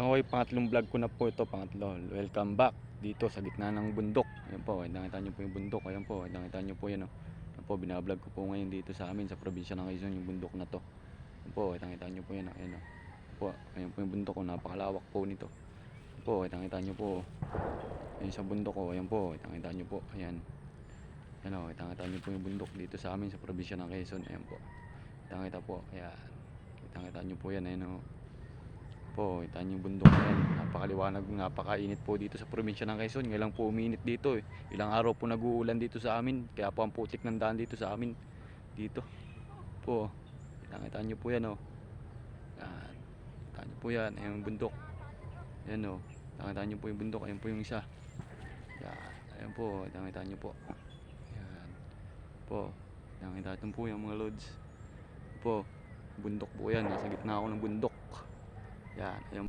Okay, pangatlong vlog ko na po ito, pangatlo. Welcome back dito sa gitna ng bundok. Ayan po, nakita nyo po yung bundok. Ayan po, nakita nyo po yan. Ayan po, binablog ko po ngayon dito sa amin sa probinsya ng Quezon, yung bundok na to. Ayan po, nakita nyo po yan. Ayan po, ayan po yung bundok ko, napakalawak po nito. Ayan po, nakita nyo po. Ayan sa bundok ko, ayan po, nakita nyo po. Ayan. Ayan o, nakita nyo po yung bundok dito sa amin sa probinsya ng Quezon. Ayan po. Nakita po, ayan. Nakita nyo po yan, ayan o. Po, kita niyo yung bundok na yan. Napakaliwanag, napakainit po dito sa probinsya ng Quezon. Ngayon lang po uminit dito eh. Ilang araw po nag-uulan dito sa amin. Kaya po ang putik ng daan dito sa amin. Dito. Po, kita niyo po yan oh. Yan. Kita niyo po yan. Ayan yung bundok. Yan oh. Nakita niyo po yung bundok. Ayan po yung isa. Yan. Ayan po. Nakita niyo po. Yan. Po. Nakita niyo po yung mga loads. Po. Bundok po yan. Nasa gitna ako ng bundok. Yan. Ayan.